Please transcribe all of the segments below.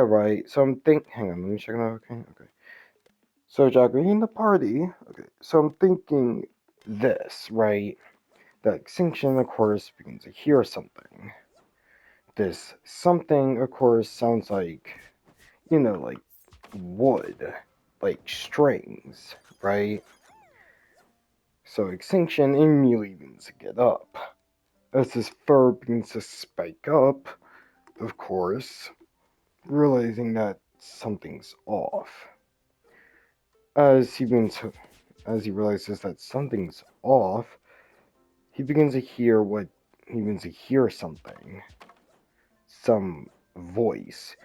right. Hang on, let me check it out. Okay. So, Jack, are you in the party? Okay. So I'm thinking this, right? The extinction, of course, begins to hear something. This something, of course, sounds like, like wood, like strings, right? So extinction immediately begins to get up. As his fur begins to spike up, of course, realizing that something's off. As he begins to, as he realizes that something's off, he begins to hear something. Some voice.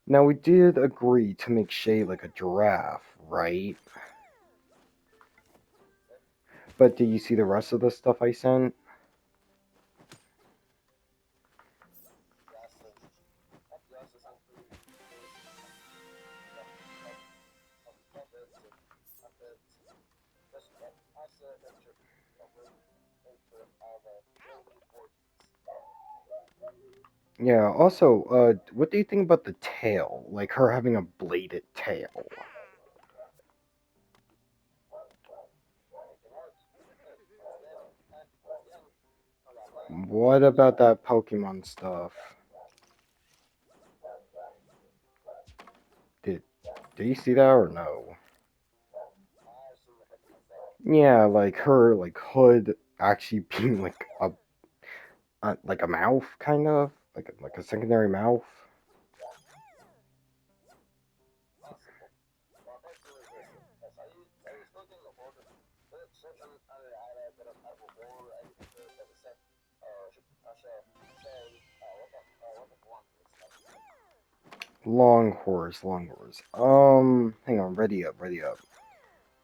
Now we did agree to make Shay like a giraffe, right? But did you see the rest of the stuff I sent? Yeah, also, what do you think about the tail? Like her having a bladed tail? What about that Pokemon stuff? Did did you see that or no? Yeah, like her like hood actually being like a mouth kind of like a secondary mouth. Long horse. Hang on, ready up.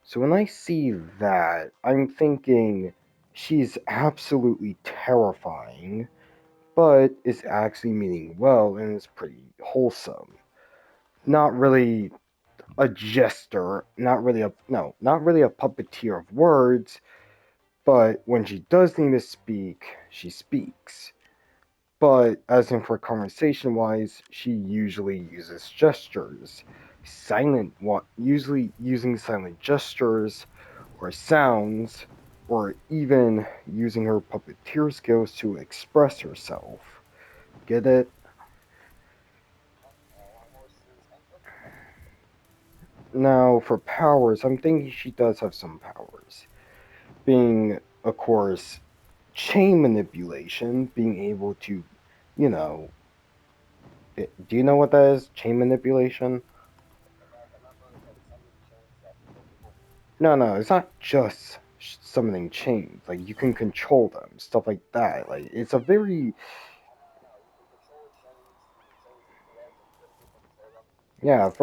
So when I see that, I'm thinking she's absolutely terrifying, but is actually meaning well and is pretty wholesome. Not really a jester, not really a puppeteer of words, but when she does need to speak, she speaks. But as in for conversation wise, she usually uses gestures. Usually using silent gestures or sounds, or even using her puppeteer skills to express herself. Get it? Now, for powers, I'm thinking she does have some powers. Being, of course, chain manipulation, being able to, you know, do you know what that is? Chain manipulation? No, it's not just summoning chains. Like you can control them, stuff like that. Like it's a very yeah. At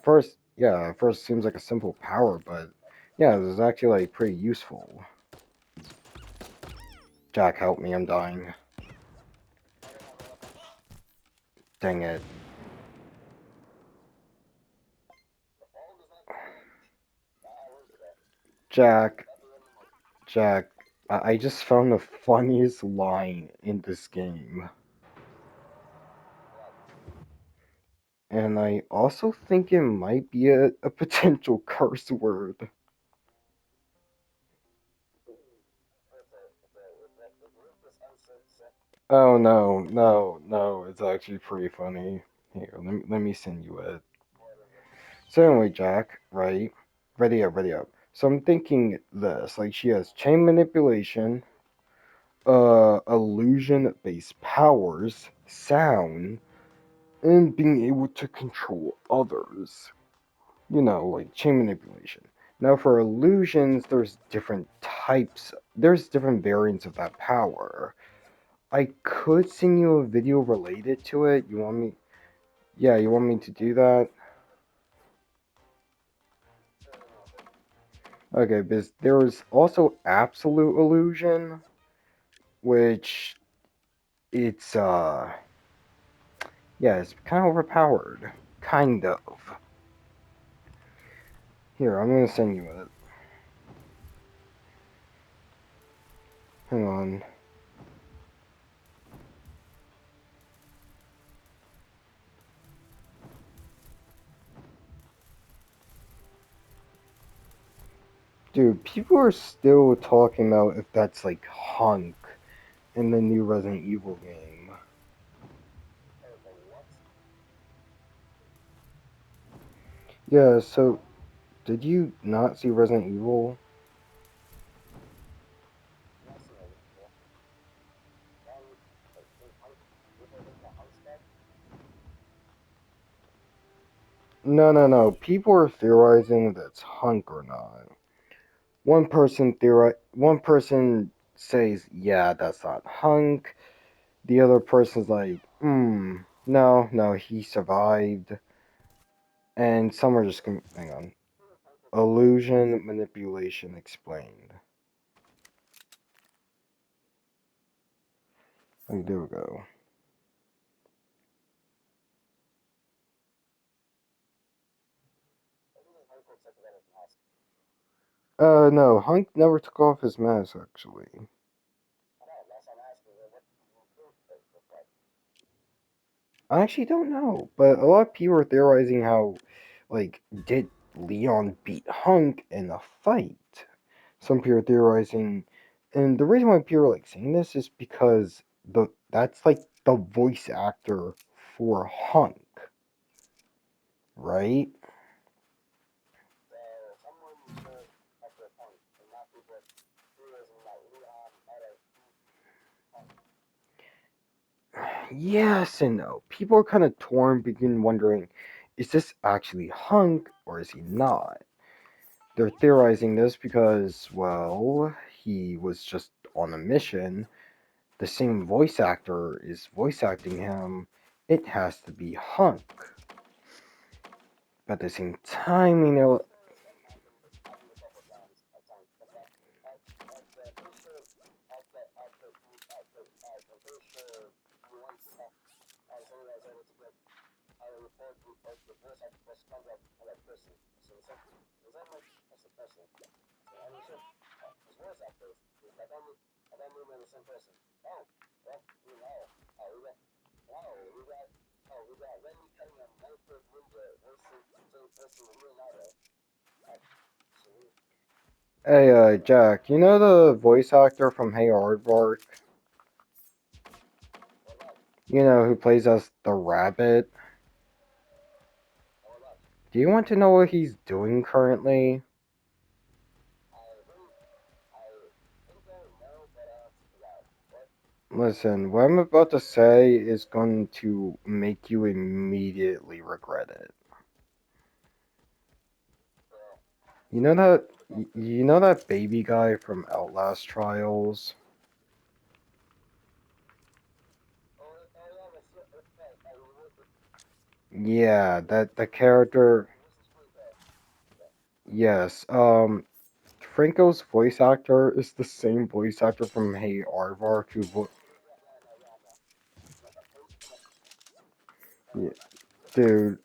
first seems like a simple power, but yeah, this is actually like pretty useful. Jack, help me! I'm dying. Dang it, Jack. Jack. I just found the funniest line in this game. And I also think it might be a potential curse word. Oh no, it's actually pretty funny. Here, let me send you it. So anyway, Jack, right? Ready up. So I'm thinking this, like she has chain manipulation, illusion based powers, sound, and being able to control others. Like chain manipulation. Now, for illusions, there's different variants of that power. I could send you a video related to it. You want me? Yeah, you want me to do that? Okay, because there is also absolute illusion, which it's yeah, it's kind of overpowered. Kind of. Here, I'm gonna send you it. Hang on. Dude, people are still talking about if that's like Hunk in the new Resident Evil game. Yeah, so did you not see Resident Evil? No, no, no. People are theorizing that's Hunk or not. One person says, yeah, that's not Hunk. The other person's like, no, no, he survived. And some are just hang on. Illusion manipulation explained. Oh, there we go. No, Hunk never took off his mask, actually. I actually don't know, but a lot of people are theorizing how, like, did Leon beat Hunk in a fight? Some people are theorizing, and the reason why people are like saying this is because that's like the voice actor for Hunk, right? Yes and no. People are kind of torn, begin wondering, is this actually Hunk or is he not? They're theorizing this because, well, he was just on a mission. The same voice actor is voice acting him. It has to be Hunk. But at the same time, hey, Jack, you know the voice actor from Hey Aardvark? You know, who plays us the rabbit? Do you want to know what he's doing currently? Listen, what I'm about to say is going to make you immediately regret it. You know that baby guy from Outlast Trials? Yeah, that the character. Yes, Franco's voice actor is the same voice actor from Hey Aardvark yeah, dude,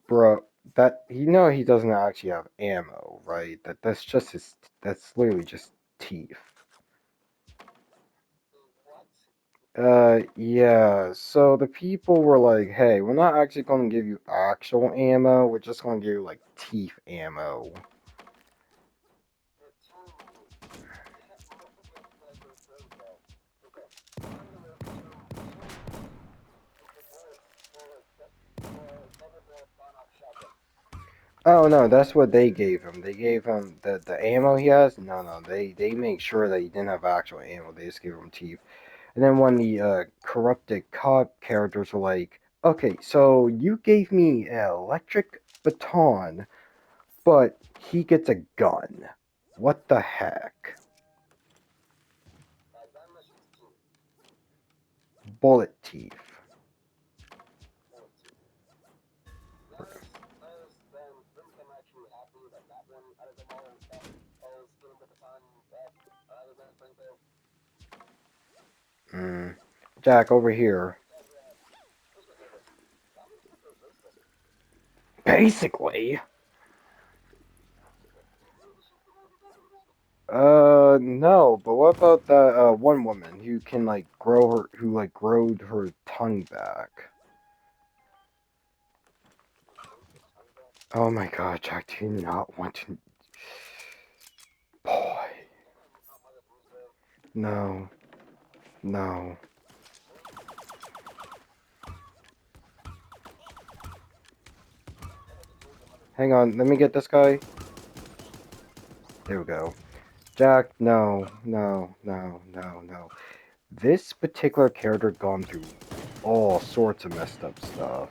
bro, that you know he doesn't actually have ammo, right? That's literally just teeth. Yeah. So the people were like, "Hey, we're not actually going to give you actual ammo. We're just going to give you like teeth ammo." Oh no, that's what they gave him. They gave him the ammo he has. No, no, they make sure that he didn't have actual ammo. They just gave him teeth. And then when the corrupted cop characters were like, "Okay, so you gave me an electric baton, but he gets a gun. What the heck?" Bullet teeth. Mm. Jack, over here. Basically. No, but what about that one woman who can like growed her tongue back? Oh my god, Jack, do you not want to? Boy, no, no. Hang on, let me get this guy. There we go. Jack, no, no, no, no, no. This particular character gone through all sorts of messed up stuff.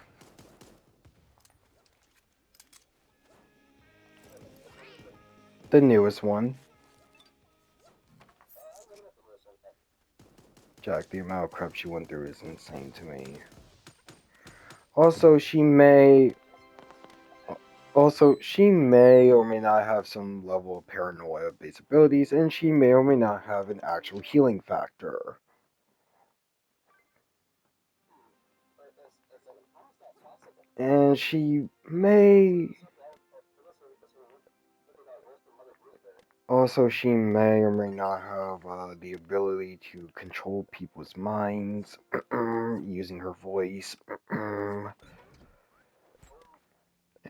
The newest one. Jack, the amount of crap she went through is insane to me. Also, she may or may not have some level of paranoia-based abilities, and she may or may not have an actual healing factor. And she may she may or may not have the ability to control people's minds using her voice.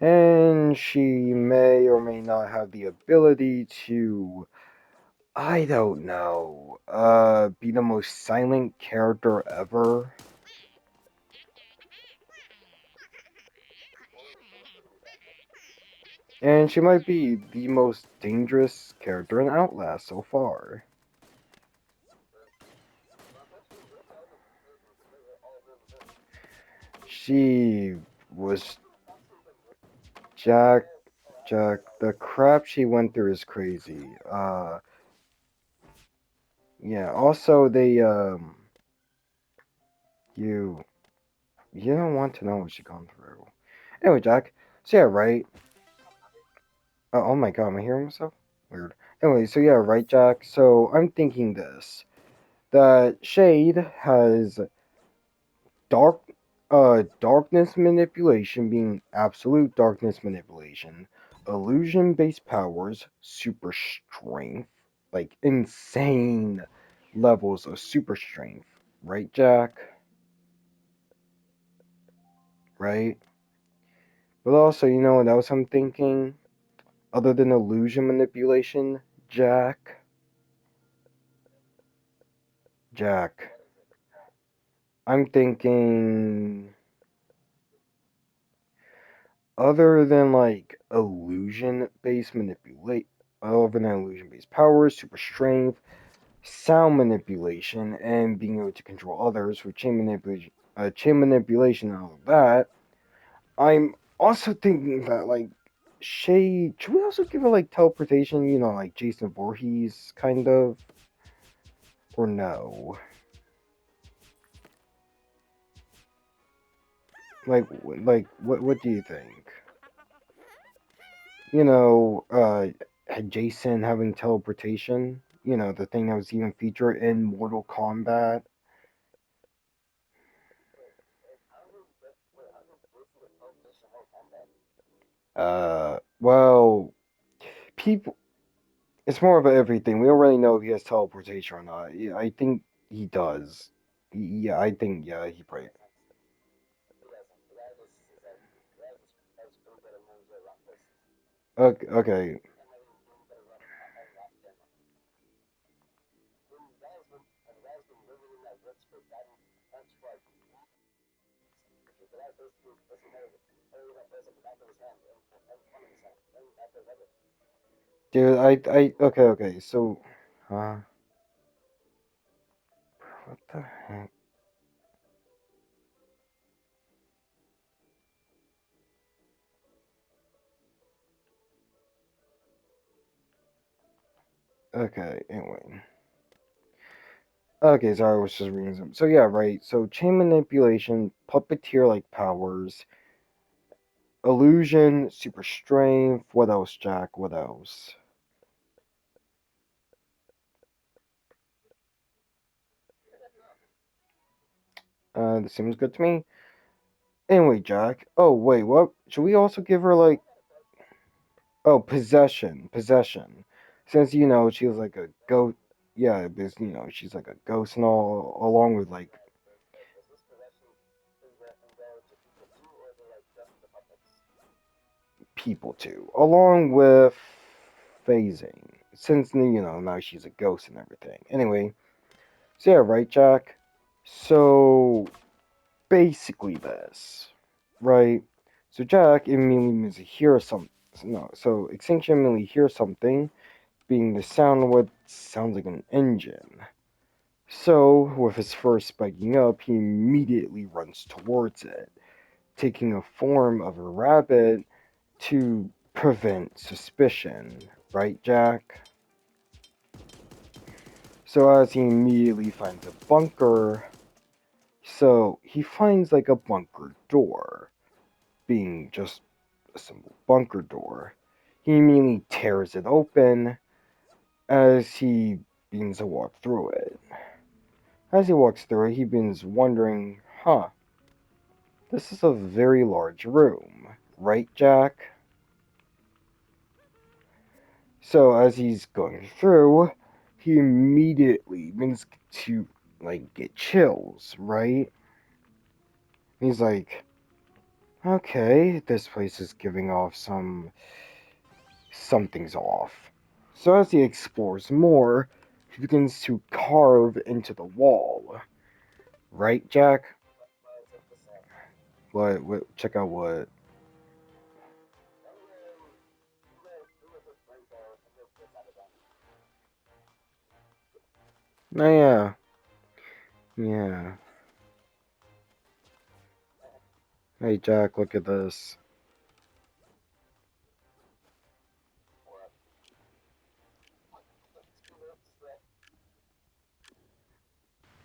And she may or may not have the ability to, I don't know, be the most silent character ever. And she might be the most dangerous character in Outlast so far. She was Jack. Jack, the crap she went through is crazy. Yeah. Also, you, you don't want to know what she gone through. Anyway, Jack. So yeah, right. Oh my God, am I hearing myself? Weird. Anyway, so yeah, right, Jack. So I'm thinking this: that Shade has dark darkness manipulation being absolute darkness manipulation, illusion based powers, super strength, like insane levels of super strength, right, Jack? Right? But also, you know what else I'm thinking, other than illusion manipulation? Jack, I'm thinking other than like illusion based manipulate other than illusion based powers, super strength, sound manipulation, and being able to control others with chain manipulation and all of that. I'm also thinking that like Shay, should we also give her like teleportation, you know, like Jason Voorhees kind of? Or no? What do you think? You know, Jason having teleportation, you know, the thing that was even featured in Mortal Kombat. Well, people, it's more of a everything. We don't really know if he has teleportation or not. Yeah, I think he does. Yeah, I think, yeah, he probably. Okay, okay. Dude, okay. So, uh, what the heck? Okay, anyway. Okay, sorry, I was just reading some. So yeah, right. So chain manipulation, puppeteer like powers, illusion, super strength. What else, Jack? What else? This seems good to me. Anyway, Jack. Oh wait, what? Should we also give her like? Oh, possession. since she was like a ghost. Yeah, because she's like a ghost and all, along with like people too, along with phasing. Since now she's a ghost and everything. Anyway, so yeah, right, Jack. So basically this, right? So Jack immediately means to hear something. No, so extinction immediately hears something, being the sound of what sounds like an engine. So, with his fur spiking up, he immediately runs towards it, taking a form of a rabbit to prevent suspicion. Right, Jack? So, as he immediately finds a bunker, so he finds like a bunker door, being just a simple bunker door. He immediately tears it open as he begins to walk through it. As he walks through it, he begins wondering, this is a very large room, right, Jack? So as he's going through, he immediately begins to like get chills, right? He's like, okay, this place is giving off something's off. So as he explores more, he begins to carve into the wall. Right, Jack? What check out what? Oh yeah. Yeah. Hey Jack, look at this.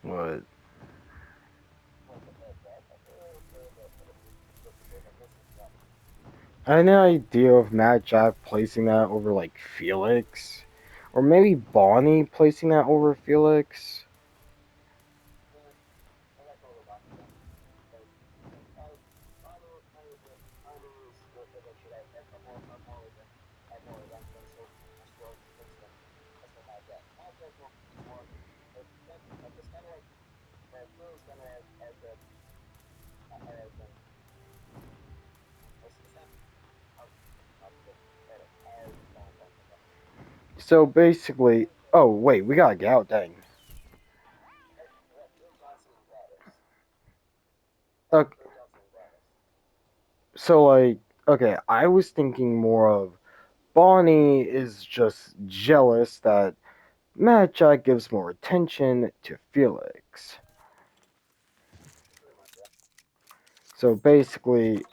What? I had an idea of Matt Jack placing that over like Felix. Or maybe Bonnie placing that over Felix. So basically, oh wait, we gotta get out, dang. Okay, so like, okay, I was thinking more of Bonnie is just jealous that Matt Jack gives more attention to Felix. So basically,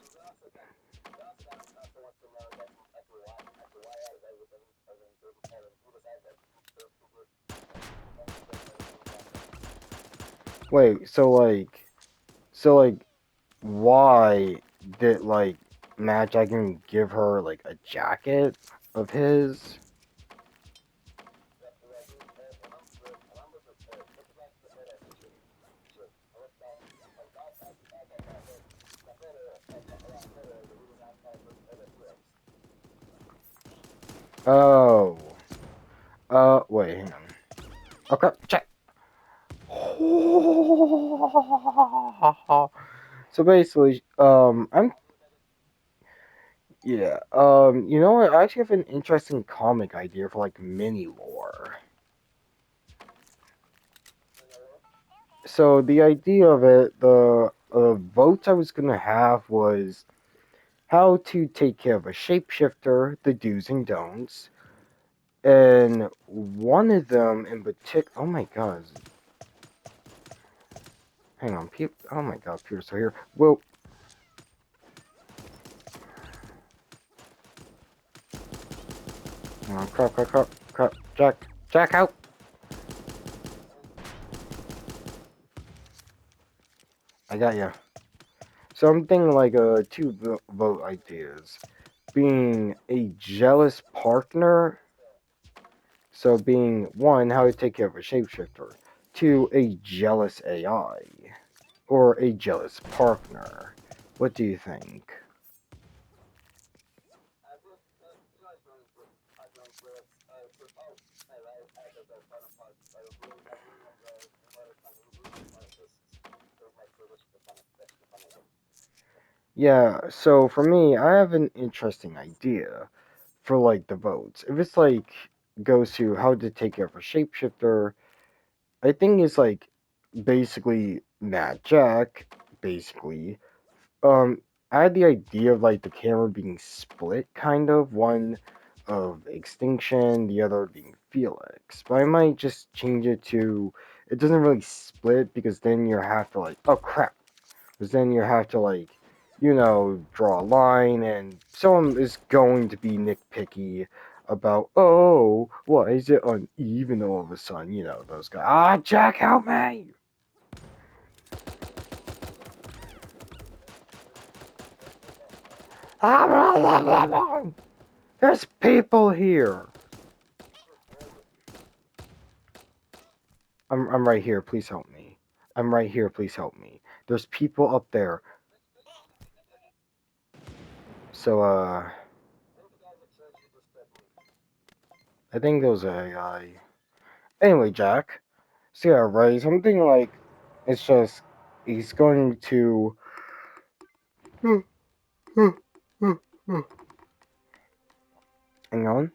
wait, so like, why did like Matt Jack even give her like a jacket of his? Oh, wait, hang on. Okay, check. So basically, you know what? I actually have an interesting comic idea for like mini lore. So the idea of it, the votes I was gonna have was how to take care of a shapeshifter, the do's and don'ts, and one of them in particular. Oh my god! Hang on, oh my god, Peter's still here. Well, crap, Jack out. I got ya. So I'm thinking like two vote ideas, being a jealous partner. So being one, how to take care of a shapeshifter. Two, a jealous AI or a jealous partner. What do you think? Yeah, so for me, I have an interesting idea for like the votes. If it's like goes to how to take care of a shapeshifter, I think it's like basically Matt Jack, basically. I had the idea of like the camera being split, kind of one of Extinction, the other being Felix. But I might just change it to it doesn't really split because then you have to like oh crap, because then you have to like draw a line, and someone is going to be nitpicky about oh why is it uneven all of a sudden, those guys. Ah, Jack, help me! There's people here. I'm right here. Please help me. I'm right here. Please help me. There's people up there. So I think those are AI. Anyway, Jack. So yeah, right. Something like it's just he's going to. Hang on.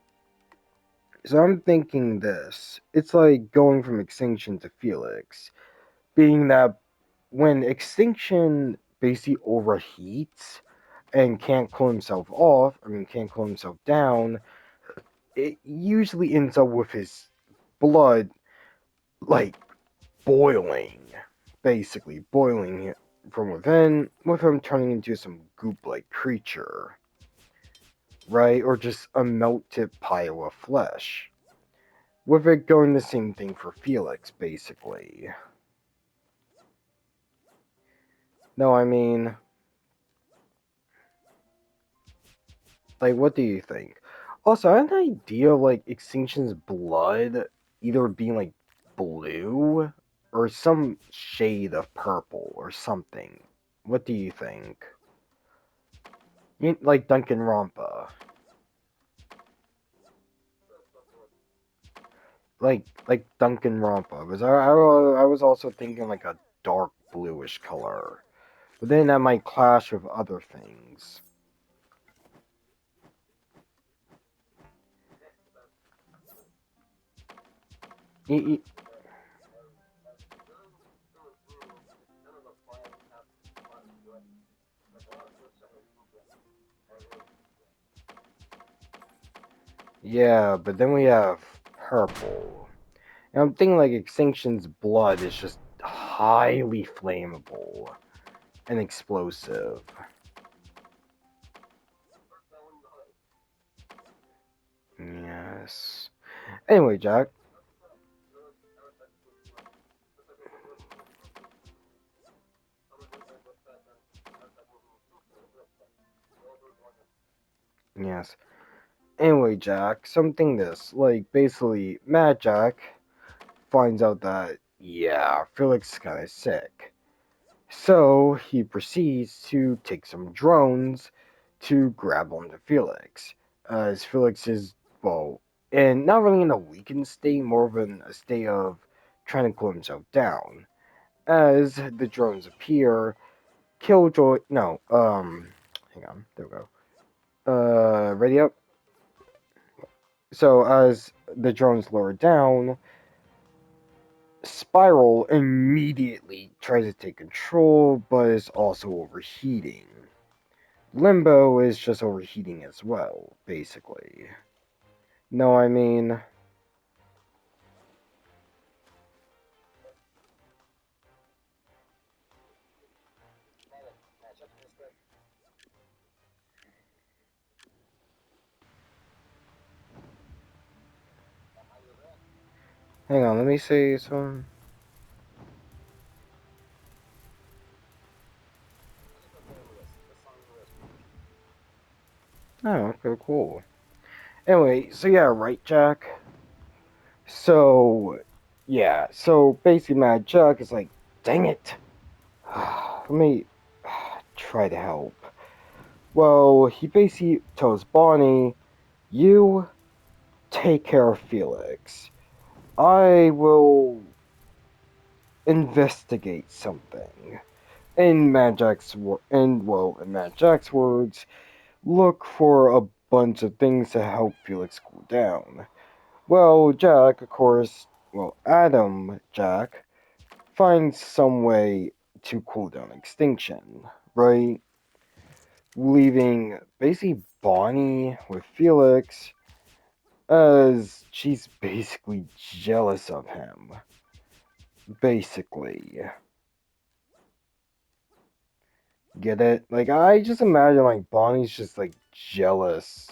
So I'm thinking this. It's like going from Extinction to Felix, being that when Extinction basically overheats and can't cool himself off, I mean, can't cool himself down, it usually ends up with his blood, like, boiling. Basically, boiling from within, with him turning into some goop like creature, right? Or just a melted pile of flesh. With it going the same thing for Felix, basically. No, I mean, like, what do you think? Also, I had an idea of, like, Extinction's blood either being, like, blue or some shade of purple or something. What do you think? Like Duncan Rampa. Like Duncan Rampa. Because I was also thinking, like, a dark bluish color. But then that might clash with other things. Y- y- yeah, but then we have purple. And I'm thinking like Extinction's blood is just highly flammable and explosive. Yes. Anyway, Jack. Yes. Anyway, Jack, something this. Like, basically, Mad Jack finds out that, yeah, Felix is kind of sick. So he proceeds to take some drones to grab onto Felix. As Felix is, well, and not really in a weakened state, more of a state of trying to cool himself down. As the drones appear, Killjoy. No, hang on, there we go. Ready up? So, as the drones lower down, Spiral immediately tries to take control, but is also overheating. Limbo is just overheating as well, basically. No, I mean, hang on, let me say some. Oh, okay, cool. Anyway, so yeah, right, Jack? So, yeah, so basically, Mad Jack is like, dang it! Let me try to help. Well, he basically tells Bonnie, you take care of Felix. I will investigate something. In Matt Jack's words, look for a bunch of things to help Felix cool down. Well, Jack, of course, Adam Jack finds some way to cool down extinction, right? Leaving basically Bonnie with Felix as she's basically jealous of him. Basically. Get it? Like, I just imagine, like, Bonnie's just, like, jealous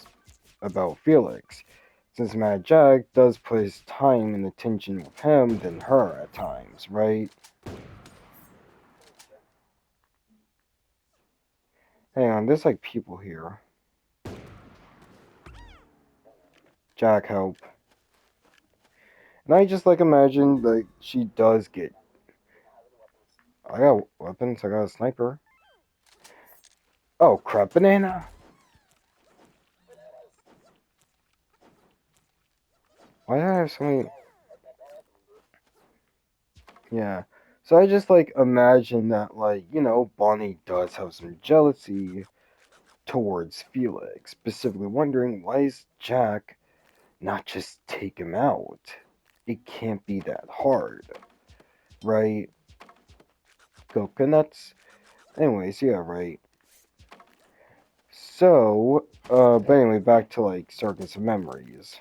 about Felix. Since Mad Jack does put his time and attention with him than her at times, right? Hang on, there's, like, people here. Jack, help. And I just, like, imagine, like, she does get... I got weapons, I got a sniper. Oh, crap, banana! Why do I have so many... Yeah. So I just, like, imagine that, like, Bonnie does have some jealousy towards Felix, specifically wondering why is Jack not just take him out? It can't be that hard, right? Coconuts? Anyways, yeah, right. So, but anyway, back to, like, Circus of Memories.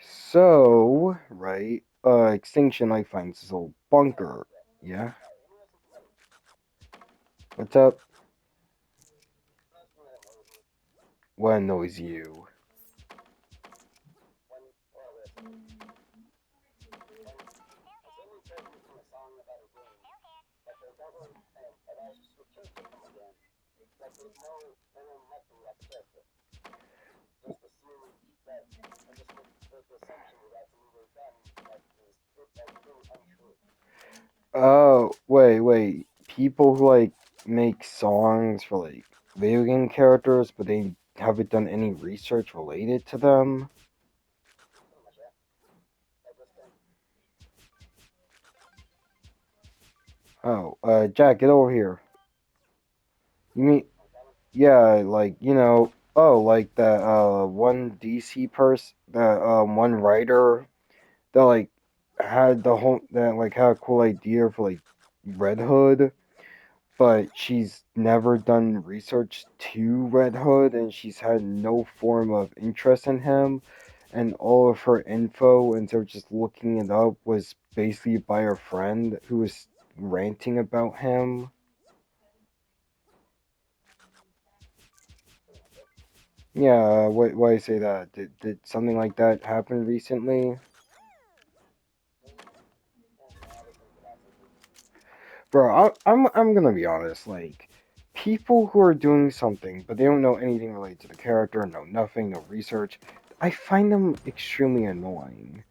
So, right, Extinction, like, finds this old bunker. Yeah? What's up? What annoys you? Oh, wait. People who, like, make songs for, like, video game characters, but they haven't done any research related to them? Oh, Jack, get over here. You mean, yeah, like, like that, one DC person, that, one writer that, like, had a cool idea for, like, Red Hood, but she's never done research to Red Hood, and she's had no form of interest in him, and all of her info, instead of just looking it up, was basically by her friend who was ranting about him. Yeah, why I say that? Did something like that happen recently? Bro, I'm gonna be honest, like, people who are doing something, but they don't know anything related to the character, know nothing, no research, I find them extremely annoying.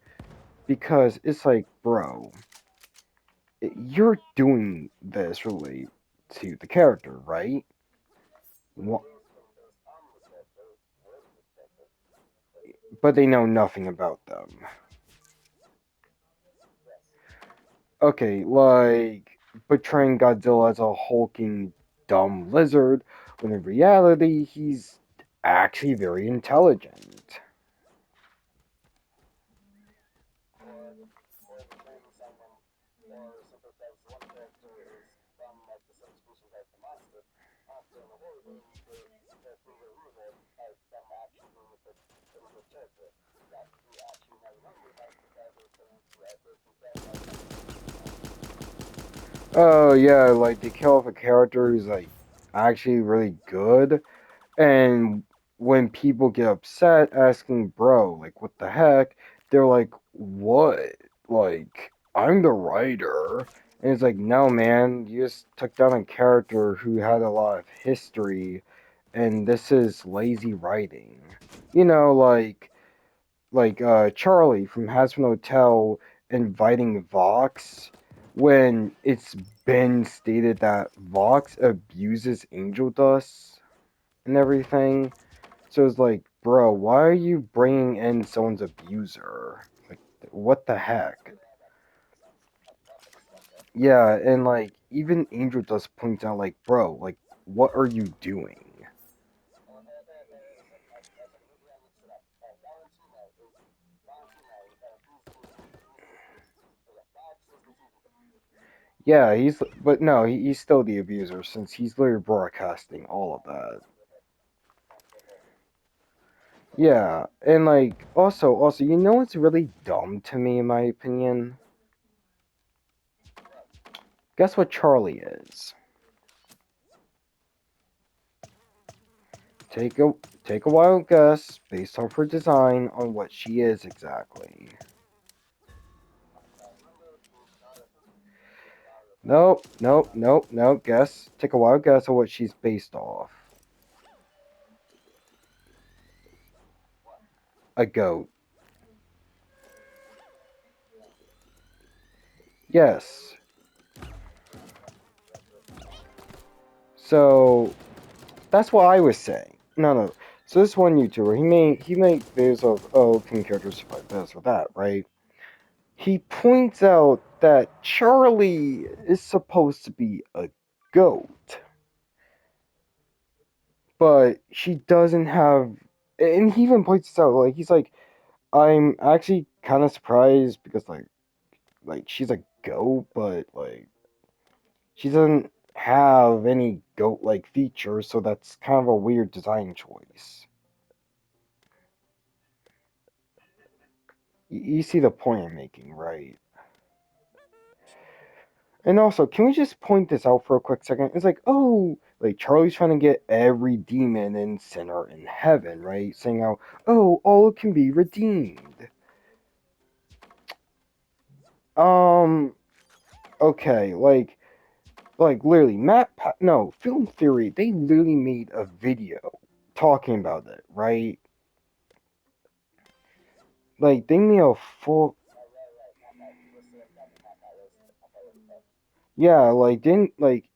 Because it's like, bro, you're doing this related to the character, right? Wha- But they know nothing about them. Okay, like portraying Godzilla as a hulking, dumb lizard, when in reality he's actually very intelligent. Oh yeah, like they kill off a character who's like actually really good, and when people get upset asking bro, like what the heck, they're like, what? Like, I'm the writer. And it's like, no man, you just took down a character who had a lot of history, and this is lazy writing. You know, Charlie from Hazbin Hotel inviting Vox when it's been stated that Vox abuses angel dust and everything. So it's like, bro, why are you bringing in someone's abuser? what the heck? Yeah, and like even Angel Dust points out, like, bro, like, what are you doing? Yeah, but no, he's still the abuser since he's literally broadcasting all of that. Yeah, and like also, you know what's really dumb to me, in my opinion? Guess what Charlie is? Take a take a wild guess based off her design on what she is exactly. Nope, nope, nope, nope. Guess. Take a wild guess on what she's based off. A goat. Yes. So that's what I was saying. No. So this one YouTuber, he made videos of, oh, can characters survive this or that, right? He points out that Charlie is supposed to be a goat, but she doesn't have. And he even points this out, like he's like, I'm actually kind of surprised because like she's a goat, but like she doesn't have any goat-like features, so that's kind of a weird design choice. You see the point I'm making, right? And also, can we just point this out for a quick second? It's like, oh, like Charlie's trying to get every demon and sinner in heaven, right? Saying how, oh, all can be redeemed. Um, okay, like literally, no, Film Theory, they literally made a video talking about it, right? Like, they made a full, yeah, like, didn't, like,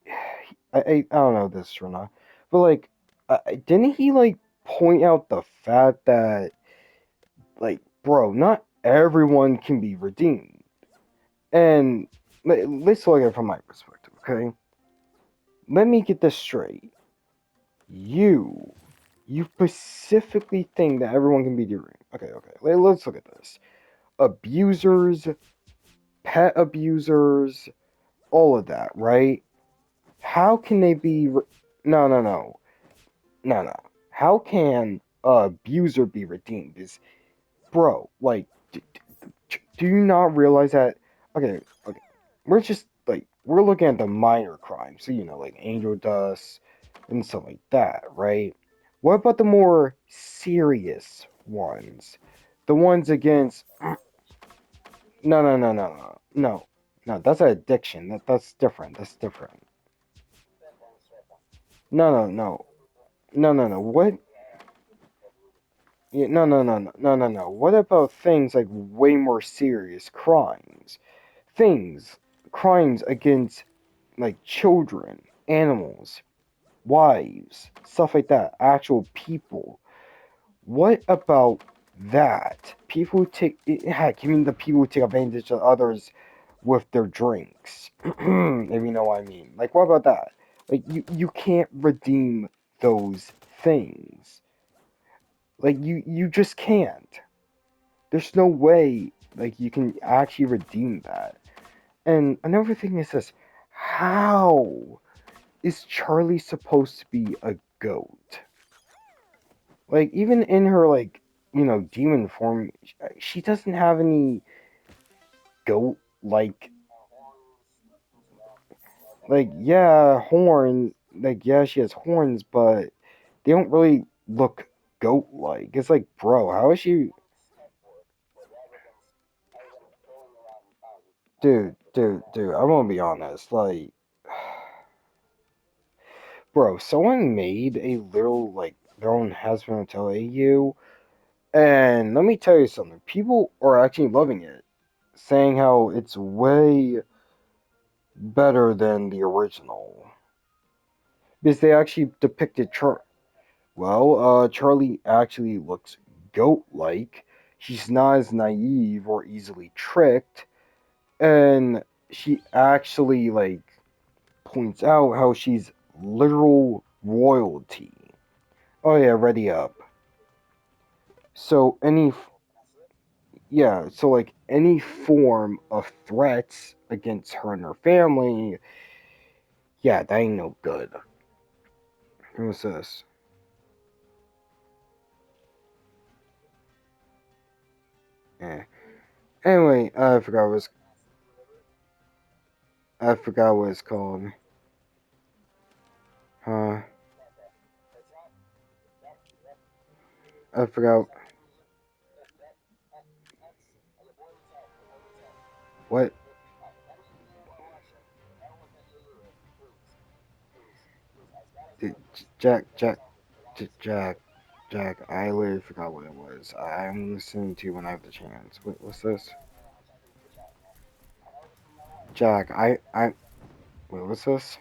I don't know this or not, but like, didn't he, like, point out the fact that, like, bro, not everyone can be redeemed. And let's look at it from my perspective, okay? Let me get this straight. You, you specifically think that everyone can be redeemed. Okay. Let's look at this. Abusers, pet abusers, all of that, right? How can they be? No. How can a abuser be redeemed? Is bro, like, do you not realize that? Okay, we're just like we're looking at the minor crimes, so like angel dust and stuff like that, right? What about the more serious ones? The ones against no. That's an addiction. That's different. That's different. No. What? Yeah, no. What about things like way more serious crimes? Things, crimes against like children, animals, wives, stuff like that, actual people. What about that? People who take, heck, you mean the people who take advantage of others with their drinks, if you know what I mean. Like, what about that? Like, you can't redeem those things. Like, you just can't. There's no way, like, you can actually redeem that. And another thing is this: how is Charlie supposed to be a goat? Like, even in her, like, demon form, she doesn't have any goat like, yeah, horn. Like, yeah, she has horns, but they don't really look goat like. It's like, bro, how is she. Dude, I'm gonna be honest. Like, bro, someone made a little, like, their own Hasbro Hotel AU. And let me tell you something. People are actually loving it, saying how it's way better than the original because they actually depicted Charlie. Well, Charlie actually looks goat-like. she's not as naive or easily tricked, and she actually like points out how she's literal royalty. Oh yeah, ready up. So so like any form of threats against her and her family, yeah, that ain't no good. What's this? Eh. Anyway, I forgot what it's called. Huh? I forgot what. Jack, Jack, Jack, Jack. I literally forgot what it was. I'm listening to you when I have the chance. What's this? Jack, wait, what's this?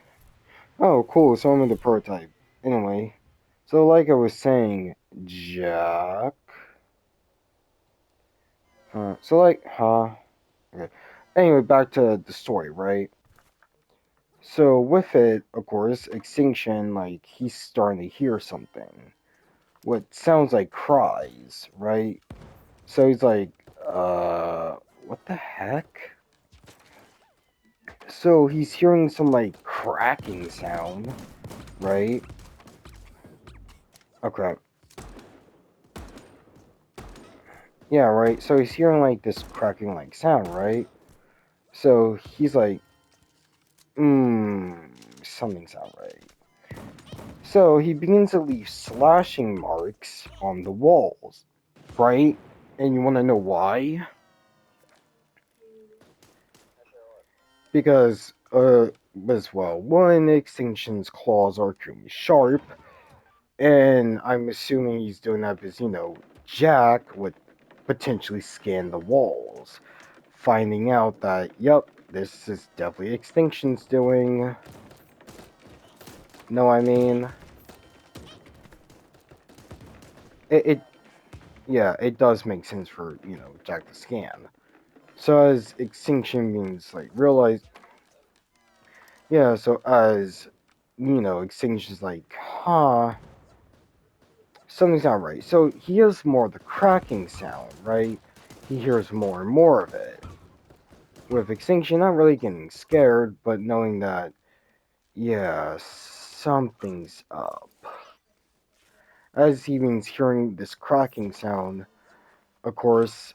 Oh, cool. So I'm in the prototype. Anyway, so like I was saying, Jack. Okay. Anyway, back to the story, right? So with it, of course, extinction, like he's starting to hear something. What sounds like cries, right? So he's like, what the heck? So he's hearing some like cracking sound, right? Oh crap. Yeah, right. So he's hearing like this cracking like sound, right? So he's like, something's not right. So he begins to leave slashing marks on the walls, right? And you want to know why? Because, as well, one, Extinction's claws are extremely sharp, and I'm assuming he's doing that because, Jack would potentially scan the walls, finding out that, yep, this is definitely Extinction's doing. Know what I mean? It yeah, it does make sense for, Jack to scan. So as Extinction means, like, realize, yeah, so as, Extinction's like, huh, something's not right. So he hears more of the cracking sound, right? He hears more and more of it. With Extinction, not really getting scared, but knowing that, yeah, something's up. As he means hearing this cracking sound, of course,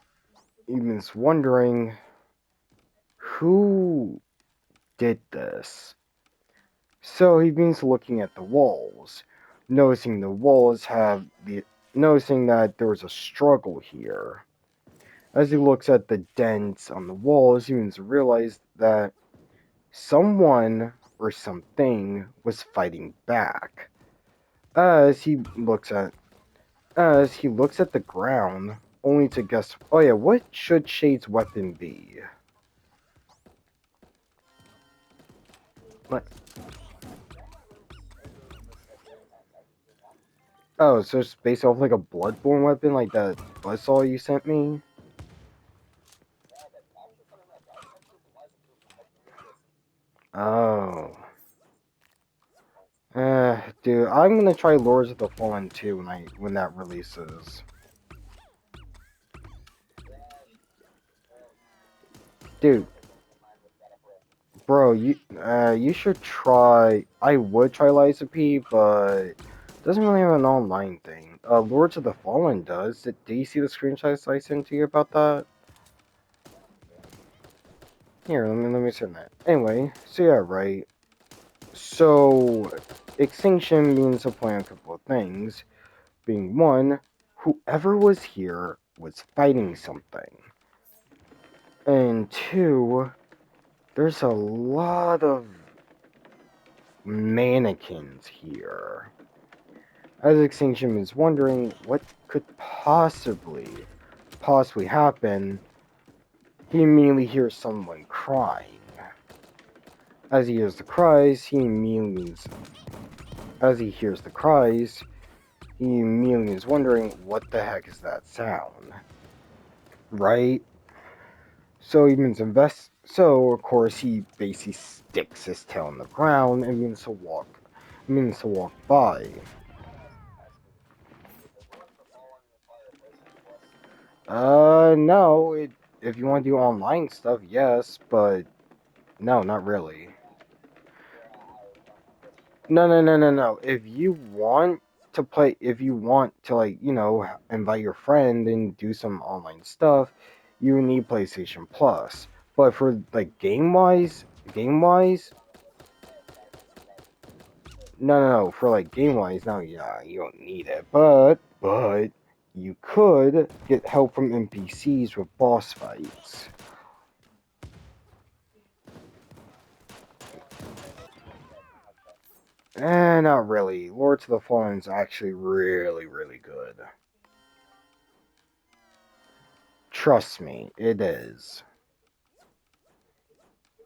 he means wondering who did this. So he begins looking at the walls, noticing the walls have the noticing that there was a struggle here. As he looks at the dents on the walls, he begins to realize that someone or something was fighting back. As he looks at the ground, only to guess. Oh yeah, what should Shade's weapon be? Like, oh, so it's based off like a bloodborne weapon, like that buzzsaw you sent me. Oh. Dude, I'm gonna try Lords of the Fallen 2 when that releases. Dude, bro, you should try. I would try Liza P, but it doesn't really have an online thing. Lords of the Fallen does. Do you see the screenshots I sent to you about that? Here, let me send that. Anyway, so yeah, right. So, extinction means to point a couple of things. Being one, whoever was here was fighting something. And two, there's a lot of mannequins here. As Extinction is wondering what could possibly happen, he immediately hears someone crying. As he hears the cries, he immediately is wondering what the heck is that sound. right? So he means invest. So of course he basically sticks his tail on the ground and means to walk by. No. If you want to do online stuff, yes, but no, not really. No, no, no, no, no. If you want to like, invite your friend and do some online stuff, you need PlayStation Plus. But for like game wise, no, no, no. For like game wise, no, yeah, you don't need it. But you could get help from NPCs with boss fights. Not really. Lords of the Fallen is actually really, really good. Trust me, it is.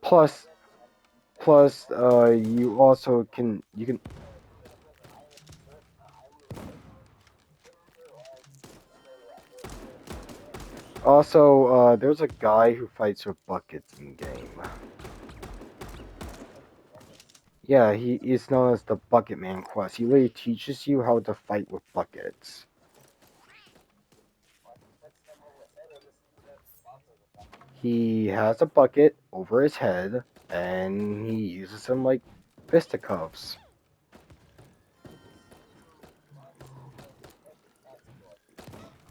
Plus, you also can also there's a guy who fights with buckets in game. Yeah, he is known as the Bucket Man quest. He literally teaches you how to fight with buckets. He has a bucket over his head, and he uses them like fisticuffs.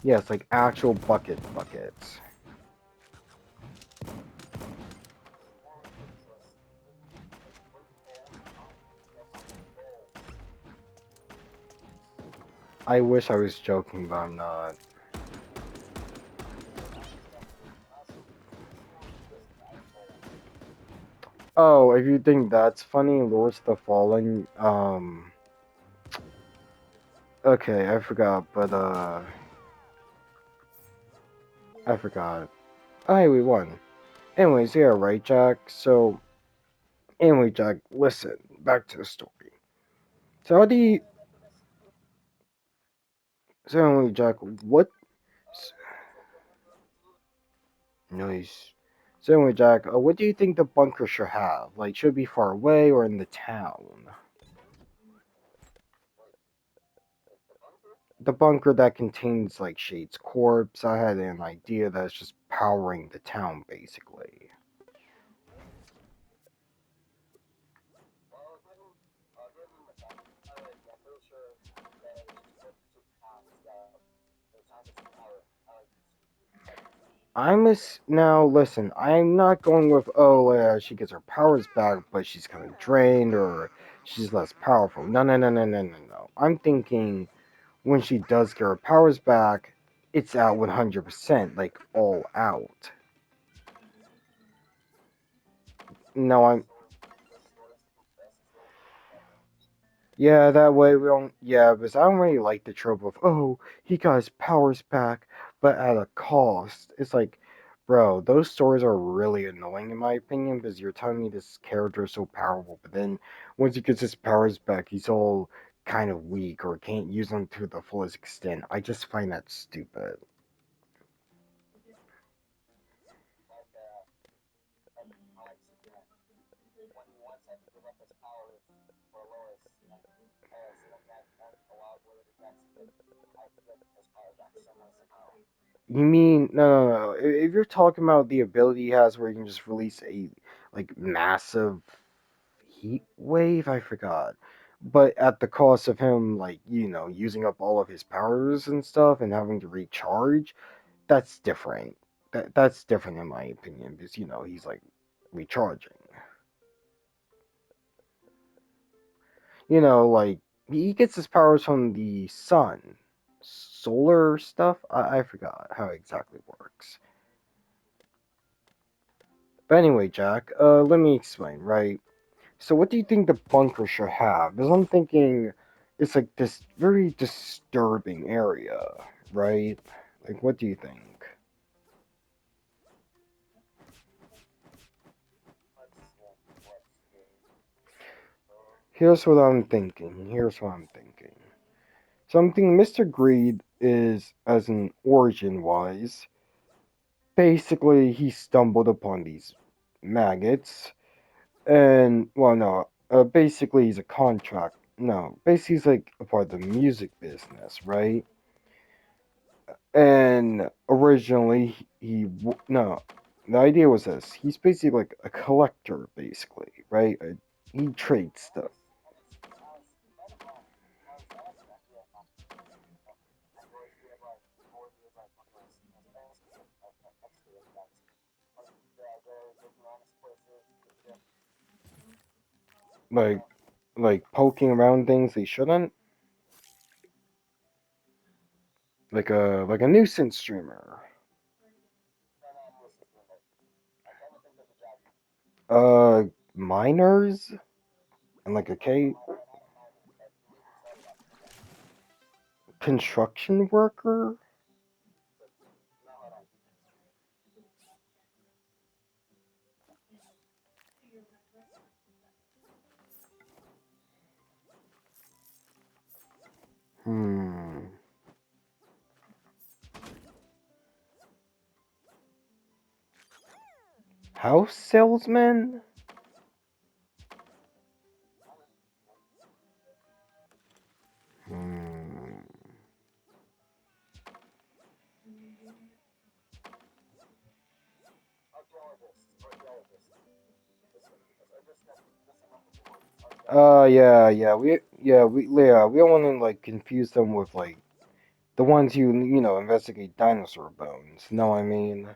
Yes, like actual buckets. I wish I was joking, but I'm not. Oh, if you think that's funny, Lords of the Fallen, okay, I forgot, but I forgot. Oh, hey, we won. Anyways, yeah, right, Jack. So, anyway, Jack, listen, back to the story. So, how do you? So, anyway, Jack, what noise? So, anyway, Jack, what do you think the bunker should have? Like, should it be far away or in the town? The bunker that contains like Shade's corpse. I had an idea that's just powering the town, basically. Now. Listen, I'm not going with she gets her powers back, but she's kind of drained or she's less powerful. No, no, no, no, no, no, no. I'm thinking when she does get her powers back, it's out 100%, like all out. No, I'm Yeah, that way we don't. Yeah, because I don't really like the trope of he got his powers back, but at a cost. It's like, bro, those stories are really annoying in my opinion because you're telling me this character is so powerful, but then once he gets his powers back, he's all kind of weak or can't use them to the fullest extent. I just find that stupid. You mean no? If you're talking about the ability he has where you can just release a like massive heat wave, I forgot. But at the cost of him like, using up all of his powers and stuff and having to recharge, that's different. That's different in my opinion because he's like recharging. Like he gets his powers from the sun. Solar stuff? I forgot how it exactly works. But anyway, Jack, let me explain, right? So, what do you think the bunker should have? Because I'm thinking it's like this very disturbing area, right? Like, what do you think? Here's what I'm thinking. Something Mr. Greed is, as an origin wise, basically he stumbled upon these maggots, and well, no, basically he's a contract. No, basically he's like a part of the music business, right? And originally no, the idea was this: he's basically like a collector, basically, right? He trades stuff like poking around things they shouldn't, like a nuisance streamer. Uh, miners and like a construction worker. Hmm. House salesman. Hmm. Yeah, we don't want to like confuse them with like the ones who investigate dinosaur bones. Know what I mean?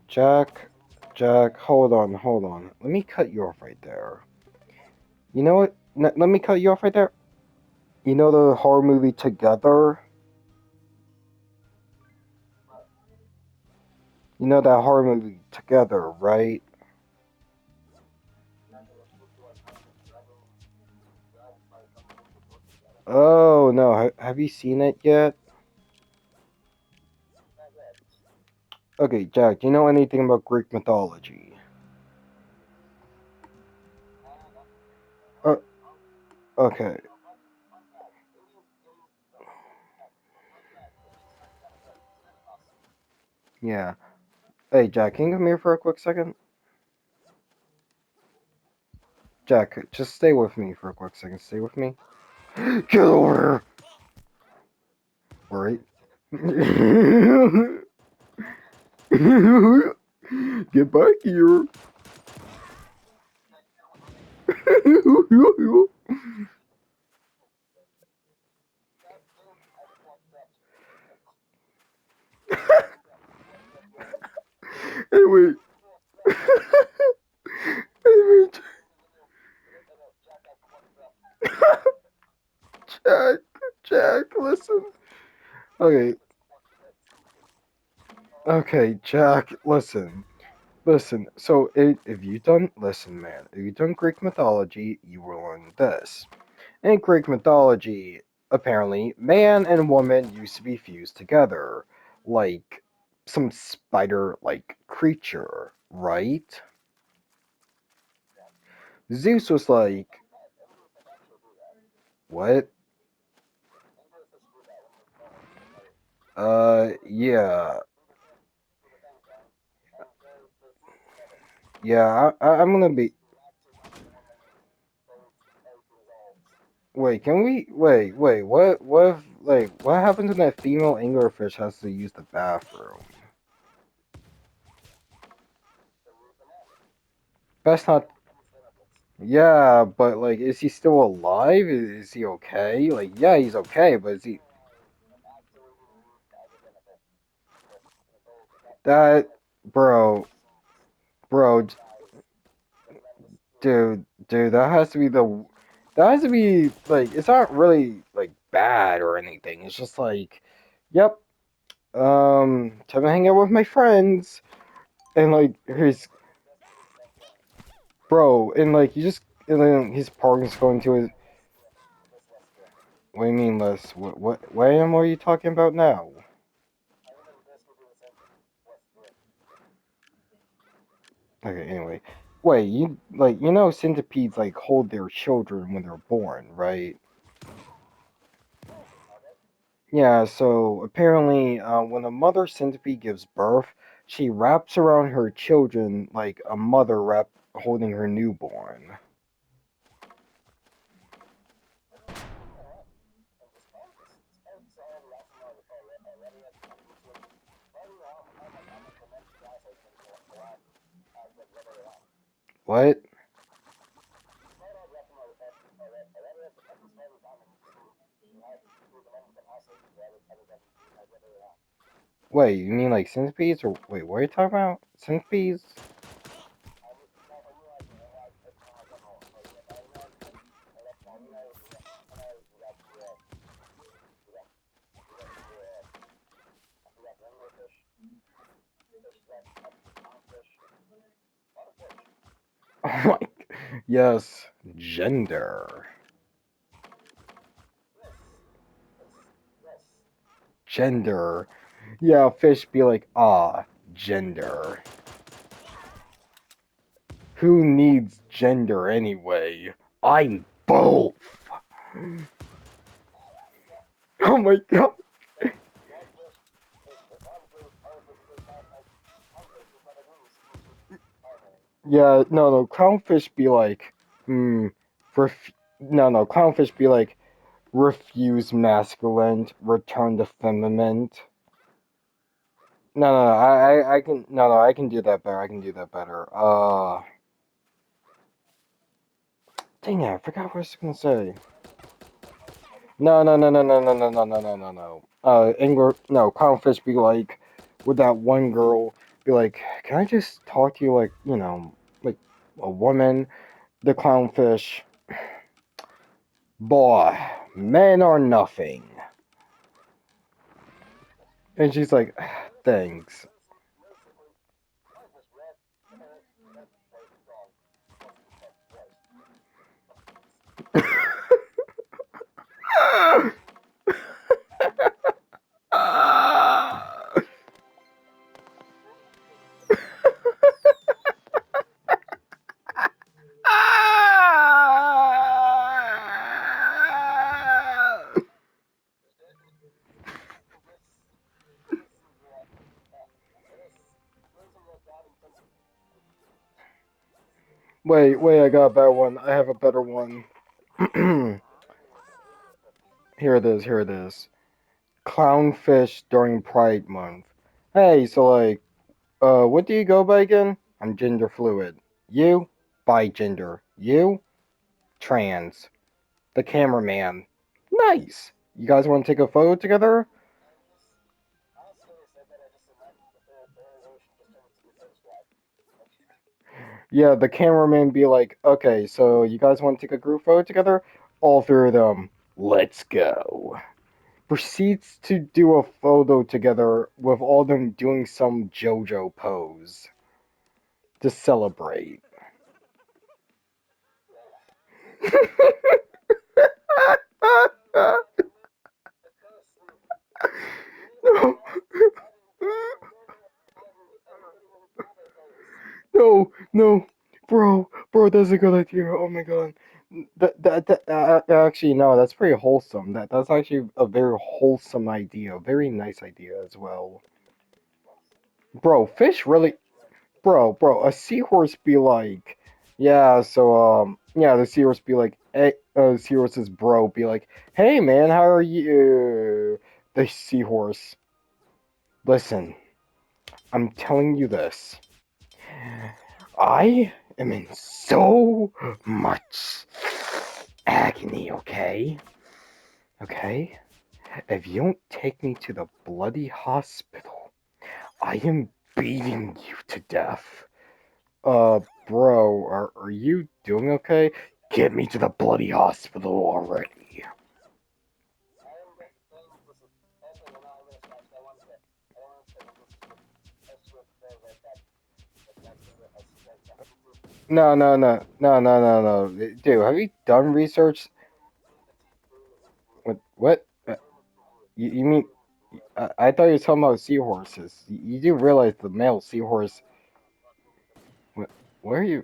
Jack, Jack, hold on. Let me cut you off right there. You know what? Let me cut you off right there. You know the horror movie Together? You know that horror movie Together, right? Oh no, have you seen it yet? Okay, Jack, do you know anything about Greek mythology? Uh, okay, yeah. Hey, Jack, can you come here for a quick second? Jack, just stay with me for a quick second. Stay with me. Get over here! Right? Get back here! Anyway, anyway, Jack, Jack, listen. Okay, okay, Jack, listen. Listen, so if you done, listen, man, if you done Greek mythology, you will learn this. In Greek mythology, apparently, man and woman used to be fused together, like some spider-like creature, right? Zeus was like, what? Yeah, yeah. I'm gonna be. Wait, can we? Wait. What? If, like, what happens when that female anglerfish has to use the bathroom? That's not. Yeah, but like, is he still alive? Is he okay? Like, yeah, he's okay, but is he that, bro, bro, dude? That has to be like, it's not really like bad or anything. It's just like, yep, time to hang out with my friends, and like, his bro, and like, you just, and then his partner's going to his, What do you mean less? What animal are you talking about now? Okay, anyway. Wait, centipedes like hold their children when they're born, right? Yeah, so apparently, when a mother centipede gives birth, she wraps around her children like a mother holding her newborn. What? Wait, you mean like centipedes? Or wait, what are you talking about? Centipedes? Oh my, yes, gender. Gender. Yeah, fish be like, gender. Who needs gender anyway? I'm both. Oh my god. Yeah, no, clownfish be like, no, clownfish be like, refuse masculine, return to feminine. No, I can, no, I can do that better. I can do that better. Dang it, I forgot what I was gonna say. No. No, clownfish be like, with that one girl, be like, can I just talk to you like, like a woman? The clownfish, boy, men are nothing. And she's like, thanks. Wait, I got a better one. I have a better one. Here it is. Clownfish during Pride Month. Hey, so like, what do you go by again? I'm gender fluid. You? Bi-gender. You? Trans. The cameraman. Nice. You guys want to take a photo together? Yeah, the cameraman be like, okay, so you guys want to take a group photo together? All three of them. Let's go. Proceeds to do a photo together with all them doing some JoJo pose to celebrate. No. No, bro, that's a good idea. Oh my god, actually no, that's pretty wholesome. That's actually a very wholesome idea, very nice idea as well. Bro, fish really, bro, a seahorse be like, yeah, so yeah, the seahorse be like, hey, seahorse's bro be like, hey man, how are you? The seahorse, listen, I'm telling you this. I am in so much agony, okay? Okay? If you don't take me to the bloody hospital, I am beating you to death. Bro, are you doing okay? Get me to the bloody hospital already. No. Dude, have you done research? What? You mean? I thought you were talking about seahorses. You do realize the male seahorse. What? Where are you?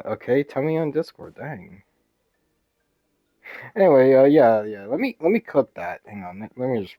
Okay, tell me on Discord. Dang. Anyway, yeah. Let me clip that. Hang on. Let me just